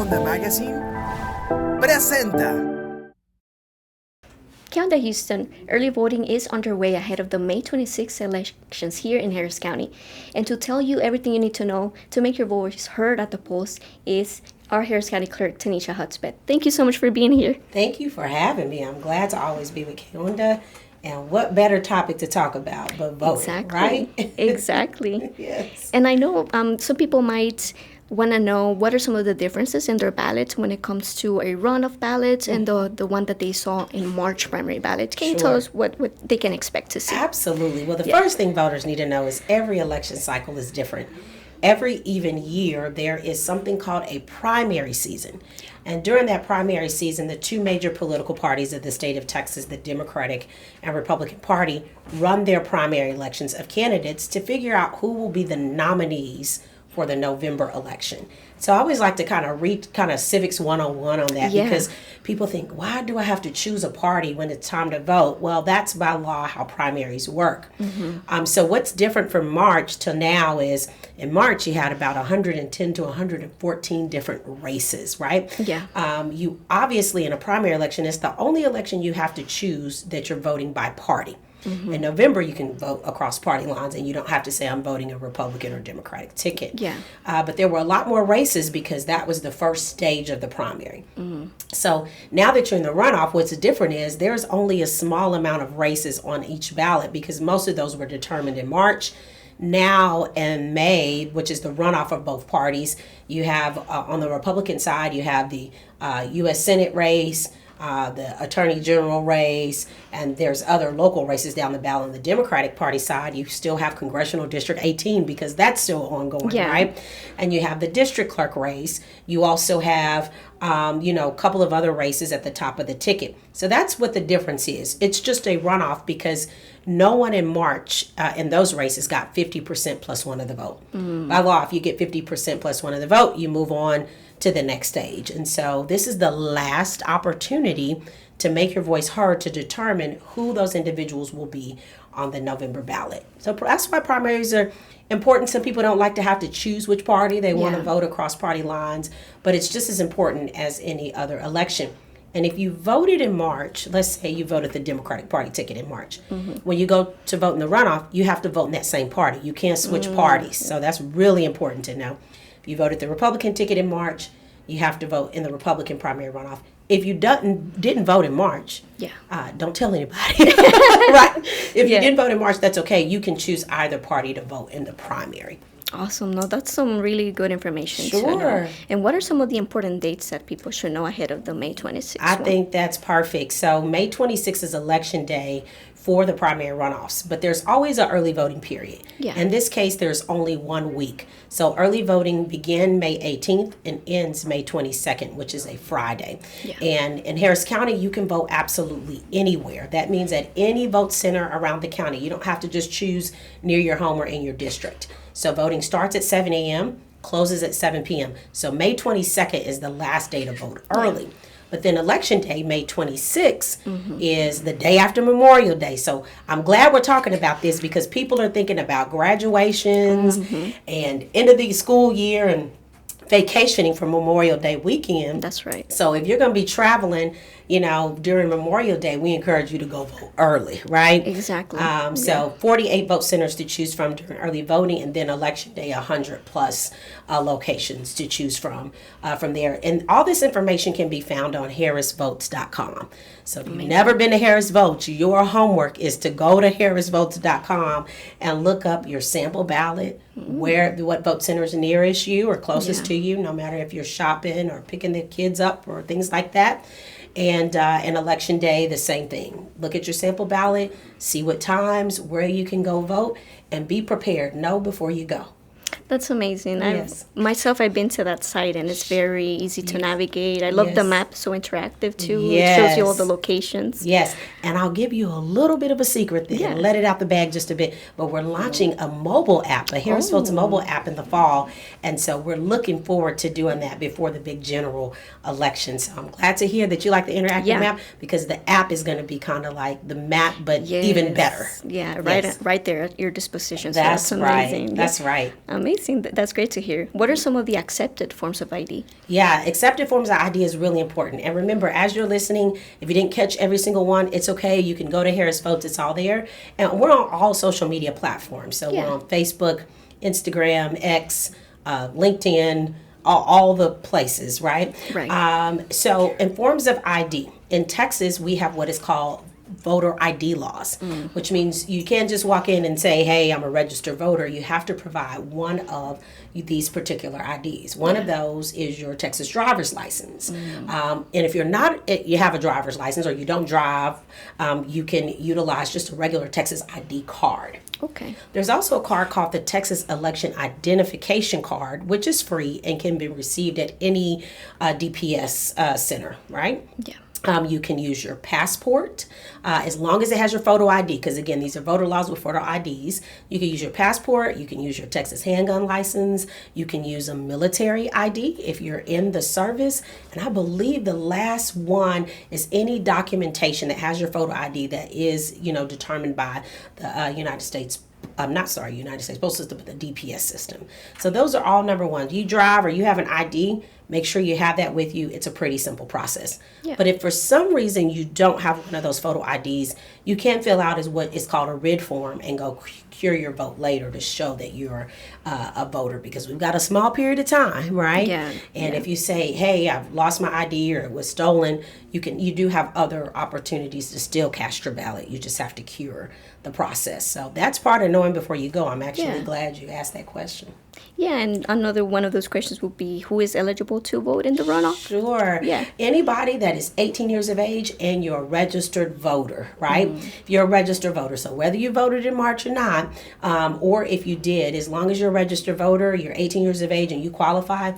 Onda Magazine presenta. ¿Qué onda, Houston? Early voting is underway ahead of the May 26 elections here in Harris County. And to tell you everything you need to know to make your voice heard at the polls is our Harris County Clerk, Teneshia Hudspeth. Thank you so much for being here. Thank you for having me. I'm glad to always be with Onda. And what better topic to talk about but voting, right? Exactly. Yes. And I know some people might want to know what are some of the differences in their ballots when it comes to a runoff ballot and the one that they saw in March primary ballot. Can you tell us what they can expect to see? Absolutely. Well, the first thing voters need to know is every election cycle is different. Every even year, there is something called a primary season. And during that primary season, the two major political parties of the state of Texas, the Democratic and Republican Party, run their primary elections of candidates to figure out who will be the nominees for the November election. So I always like to kind of read civics 101 on that because people think, why do I have to choose a party when it's time to vote? Well, that's by law how primaries work. Mm-hmm. So what's different from March till now is in March you had about 110 to 114 different races, right? Yeah. You obviously in a primary election, it's the only election you have to choose that you're voting by party. Mm-hmm. In November, you can vote across party lines, and you don't have to say I'm voting a Republican or Democratic ticket. Yeah. But there were a lot more races because that was the first stage of the primary. Mm-hmm. So now that you're in the runoff, what's different is there's only a small amount of races on each ballot because most of those were determined in March. Now in May, which is the runoff of both parties, you have on the Republican side, you have the U.S. Senate race, the Attorney General race, and there's other local races down the ballot. On the Democratic Party side, you still have Congressional District 18 because that's still ongoing, right? And you have the District Clerk race. You also have, a couple of other races at the top of the ticket. So that's what the difference is. It's just a runoff because no one in March in those races got 50% plus one of the vote. By law, if you get 50% plus one of the vote, you move on to the next stage. And so this is the last opportunity to make your voice heard to determine who those individuals will be on the November ballot. So that's why primaries are important. Some people don't like to have to choose which party. They want to vote across party lines, but it's just as important as any other election. And if you voted in March, let's say you voted the Democratic Party ticket in March. Mm-hmm. When you go to vote in the runoff, you have to vote in that same party. You can't switch parties. So that's really important to know. If you voted the Republican ticket in March, you have to vote in the Republican primary runoff. If you didn't vote in March, don't tell anybody. Right? If you didn't vote in March, that's okay. You can choose either party to vote in the primary. Awesome. No, that's some really good information to know. And what are some of the important dates that people should know ahead of the May 26th I think that's perfect. So May 26th is election day for the primary runoffs, but there's always an early voting period. Yeah. In this case, there's only 1 week. So early voting begins May 18th and ends May 22nd, which is a Friday. Yeah. And in Harris County, you can vote absolutely anywhere. That means at any vote center around the county. You don't have to just choose near your home or in your district. So voting starts at 7 a.m., closes at 7 p.m. So May 22nd is the last day to vote early. Yeah. But then election day, May 26th, is the day after Memorial Day. So I'm glad we're talking about this because people are thinking about graduations and end of the school year and vacationing for Memorial Day weekend. That's right. So if you're going to be traveling, during Memorial Day, we encourage you to go vote early, right? Exactly. So 48 vote centers to choose from during early voting, and then election day, 100 plus locations to choose from there. And all this information can be found on harrisvotes.com. So if you've never been to Harris Votes, your homework is to go to harrisvotes.com and look up your sample ballot, what vote center is nearest you or closest to you, no matter if you're shopping or picking the kids up or things like that. And election day, the same thing. Look at your sample ballot, see what times, where you can go vote, and be prepared. Know before you go. That's amazing. Yes. I've been to that site, and it's very easy to navigate. I love the map, so interactive too. Yes. It shows you all the locations. Yes, and I'll give you a little bit of a secret then, let it out the bag just a bit. But we're launching a mobile app, a Harris Votes mobile app in the fall, and so we're looking forward to doing that before the big general election. So I'm glad to hear that you like the interactive map because the app is going to be kind of like the map, but even better. Yeah, right there at your disposition. So That's amazing. Right. That's right. Amazing. amazing. That's great to hear. What are some of the accepted forms of ID? Yeah, accepted forms of ID is really important. And remember, as you're listening, if you didn't catch every single one, it's okay. You can go to Harris Votes. It's all there. And we're on all social media platforms. So we're on Facebook, Instagram, X, LinkedIn, all the places, right? Right. So in forms of ID, in Texas, we have what is called voter ID laws, which means you can't just walk in and say, hey, I'm a registered voter. You have to provide one of these particular IDs. One of those is your Texas driver's license. And if you're not, you have a driver's license or you don't drive, you can utilize just a regular Texas ID card. Okay. There's also a card called the Texas Election Identification Card, which is free and can be received at any DPS center, right? Yeah. You can use your passport as long as it has your photo ID, because again, these are voter laws with photo IDs. You can use your passport, you can use your Texas handgun license, you can use a military ID if you're in the service, and I believe the last one is any documentation that has your photo ID that is, determined by the United States Postal System, but the DPS system. So those are all number one. You drive or you have an ID, make sure you have that with you. It's a pretty simple process. Yeah. But if for some reason you don't have one of those photo IDs, you can fill out as what is called a RID form and go cure your vote later to show that you're a voter, because we've got a small period of time, right? Yeah. And if you say, hey, I've lost my ID or it was stolen, you do have other opportunities to still cast your ballot. You just have to cure the process. So that's part of knowing before you go. I'm actually glad you asked that question. Yeah, and another one of those questions would be, who is eligible to vote in the runoff? Sure. Yeah. Anybody that is 18 years of age and you're a registered voter, right? If you're a registered voter, so whether you voted in March or not, or if you did, as long as you're a registered voter, you're 18 years of age and you qualify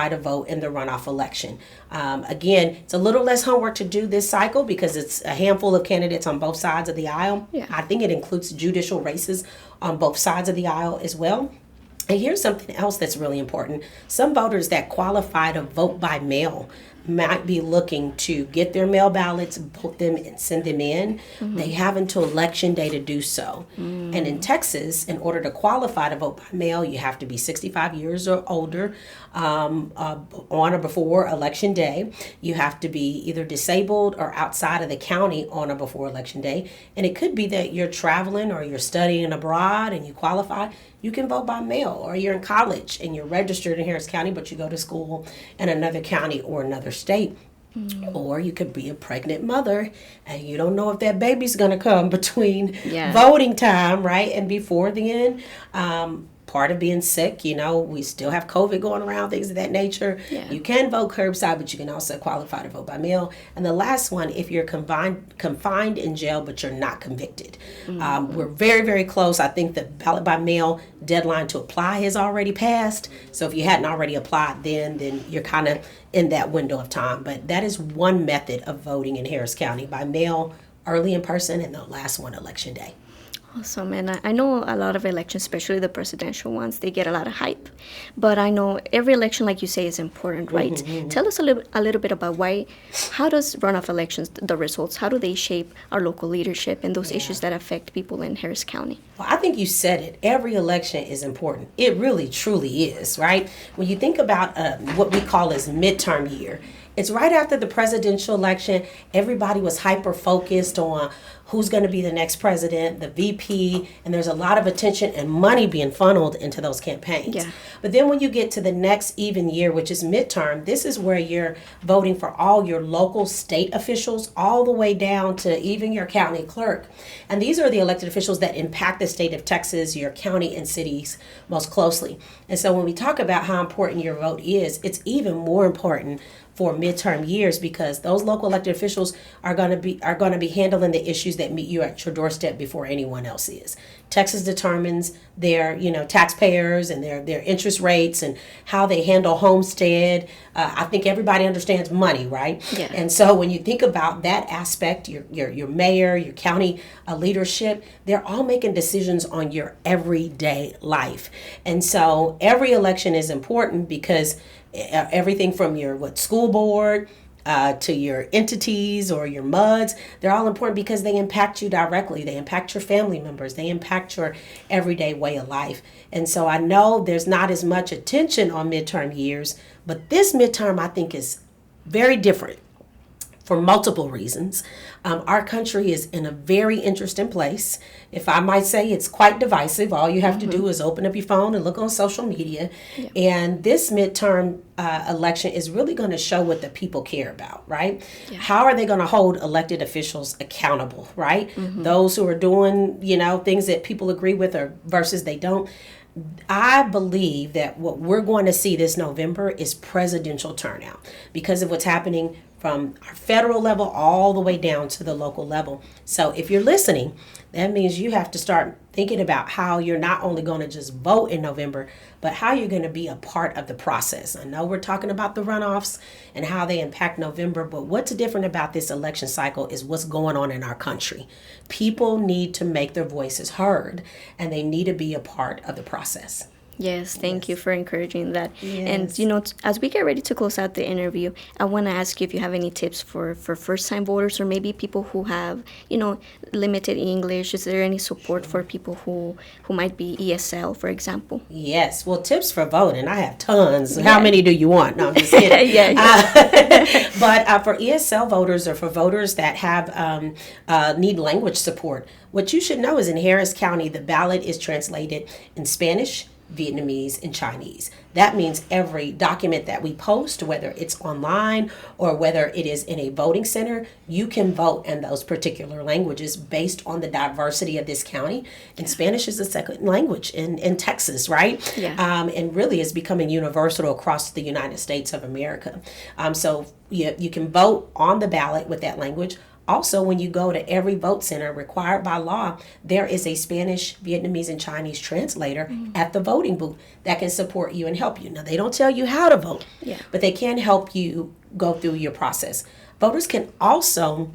to vote in the runoff election. Again, it's a little less homework to do this cycle because it's a handful of candidates on both sides of the aisle. Yeah. I think it includes judicial races on both sides of the aisle as well. And here's something else that's really important. Some voters that qualify to vote by mail might be looking to get their mail ballots, vote them, and send them in. They have until election day to do so. And in Texas, in order to qualify to vote by mail, you have to be 65 years or older on or before election day. You have to be either disabled or outside of the county on or before election day. And it could be that you're traveling or you're studying abroad and you qualify. You can vote by mail, or you're in college and you're registered in Harris County, but you go to school in another county or another state. Or you could be a pregnant mother and you don't know if that baby's going to come between voting time, right, and before then. Part of being sick, we still have COVID going around, things of that nature. Yeah. You can vote curbside, but you can also qualify to vote by mail. And the last one, if you're confined in jail, but you're not convicted. We're very, very close. I think the ballot by mail deadline to apply has already passed. So if you hadn't already applied then you're kind of in that window of time. But that is one method of voting in Harris County, by mail, early in person, and the last one, election day. Awesome, and I know a lot of elections, especially the presidential ones, they get a lot of hype. But I know every election, like you say, is important, right? Tell us a little bit about how does runoff elections, the results, how do they shape our local leadership and those issues that affect people in Harris County? Well, I think you said it. Every election is important. It really, truly is, right? When you think about what we call as midterm year, it's right after the presidential election. Everybody was hyper-focused on who's going to be the next president, the VP, and there's a lot of attention and money being funneled into those campaigns. Yeah. But then when you get to the next even year, which is midterm, this is where you're voting for all your local state officials, all the way down to even your county clerk. And these are the elected officials that impact the state of Texas, your county and cities most closely. And so when we talk about how important your vote is, it's even more important for midterm years, because those local elected officials are going to be handling the issues that meet you at your doorstep before anyone else is. Texas determines their taxpayers and their interest rates and how they handle homestead. I think everybody understands money, right? Yeah. And so when you think about that aspect, your mayor, your county leadership, they're all making decisions on your everyday life. And so every election is important because everything from your school board, to your entities or your MUDs. They're all important because they impact you directly. They impact your family members. They impact your everyday way of life. And so I know there's not as much attention on midterm years, but this midterm I think is very different for multiple reasons. Our country is in a very interesting place. If I might say, it's quite divisive. All you have to do is open up your phone and look on social media. Yeah. And this midterm election is really going to show what the people care about, right? Yeah. How are they going to hold elected officials accountable, right? Those who are doing, things that people agree with or versus they don't. I believe that what we're going to see this November is presidential turnout because of what's happening from our federal level all the way down to the local level. So if you're listening, that means you have to start thinking about how you're not only going to just vote in November, but how you're going to be a part of the process. I know we're talking about the runoffs and how they impact November, but what's different about this election cycle is what's going on in our country. People need to make their voices heard, and they need to be a part of the process. Yes, thank you for encouraging that. Yes. And, as we get ready to close out the interview, I want to ask you if you have any tips for first-time voters or maybe people who have, limited English. Is there any support for people who might be ESL, for example? Yes. Well, tips for voting, I have tons. Yeah. How many do you want? No, I'm just kidding. But for ESL voters or for voters that have need language support, what you should know is in Harris County, the ballot is translated in Spanish, Vietnamese, and Chinese. That means every document that we post, whether it's online or whether it is in a voting center, you can vote in those particular languages based on the diversity of this county. And Spanish is the second language in Texas, right? Yeah. And really is becoming universal across the United States of America. So you can vote on the ballot with that language. Also, when you go to every vote center required by law, there is a Spanish, Vietnamese, and Chinese translator at the voting booth that can support you and help you. Now, they don't tell you how to vote, but they can help you go through your process. Voters can also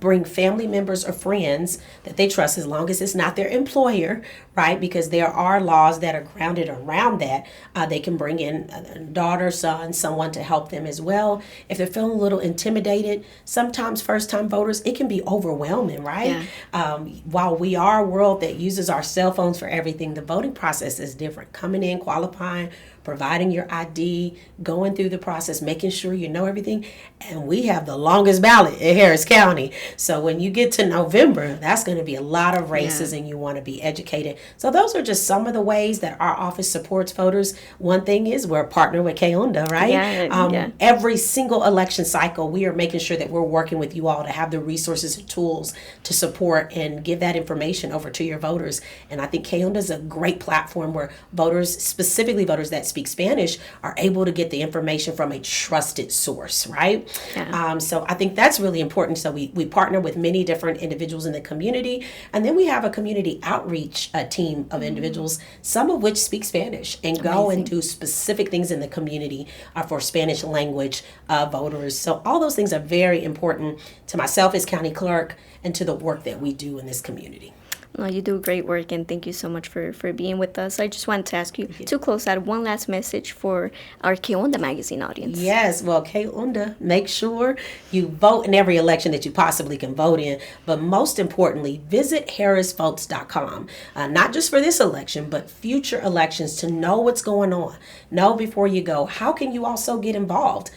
bring family members or friends that they trust, as long as it's not their employer, right? Because there are laws that are grounded around that. They can bring in a daughter, son, someone to help them as well. If they're feeling a little intimidated, sometimes first-time voters, it can be overwhelming, right? Yeah. While we are a world that uses our cell phones for everything, the voting process is different. Coming in, qualifying, providing your ID, going through the process, making sure you know everything. And we have the longest ballot in Harris County. So when you get to November, that's going to be a lot of races and you want to be educated. So those are just some of the ways that our office supports voters. One thing is we're a partner with Onda, right? Every single election cycle, we are making sure that we're working with you all to have the resources and tools to support and give that information over to your voters. And I think Onda is a great platform where voters, specifically voters that speak Spanish, are able to get the information from a trusted source, right? Yeah. So I think that's really important. So we partner with many different individuals in the community, and then we have a community outreach team of individuals, some of which speak Spanish and go and do specific things in the community for Spanish language voters. So all those things are very important to myself as county clerk and to the work that we do in this community. No, you do great work, and thank you so much for being with us. I just wanted to ask you to close out one last message for our Onda Magazine audience. Yes, well, Onda, make sure you vote in every election that you possibly can vote in, but most importantly, visit harrisvotes.com, not just for this election, but future elections, to know what's going on. Know before you go. How can you also get involved?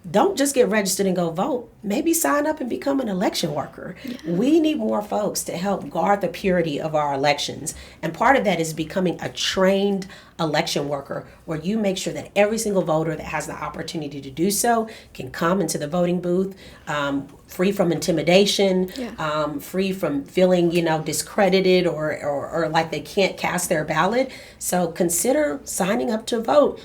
Don't just get registered and go vote. Maybe sign up and become an election worker. Yeah. We need more folks to help guard the purity of our elections. And part of that is becoming a trained election worker, where you make sure that every single voter that has the opportunity to do so can come into the voting booth free from intimidation, free from feeling, discredited or like they can't cast their ballot. So consider signing up to vote,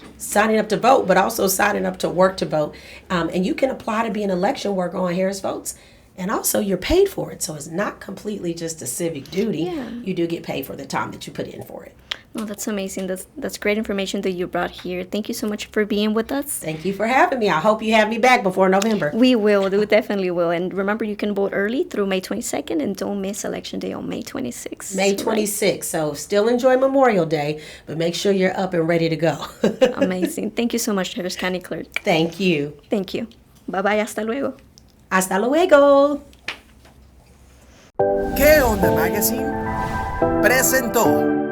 but also signing up to work to vote. And you can apply to be an election worker on Harris Votes. And also, you're paid for it. So it's not completely just a civic duty. Yeah. You do get paid for the time that you put in for it. Oh, that's amazing. That's great information that you brought here. Thank you so much for being with us. Thank you for having me. I hope you have me back before November. We will. We definitely will. And remember, you can vote early through May 22nd, and don't miss Election Day on May 26th. May 26th. Right? So still enjoy Memorial Day, but make sure you're up and ready to go. Amazing. Thank you so much, Harris County Clerk. Thank you. Thank you. Bye bye, hasta luego. Hasta luego. ¿Qué Onda Magazine? Presentó.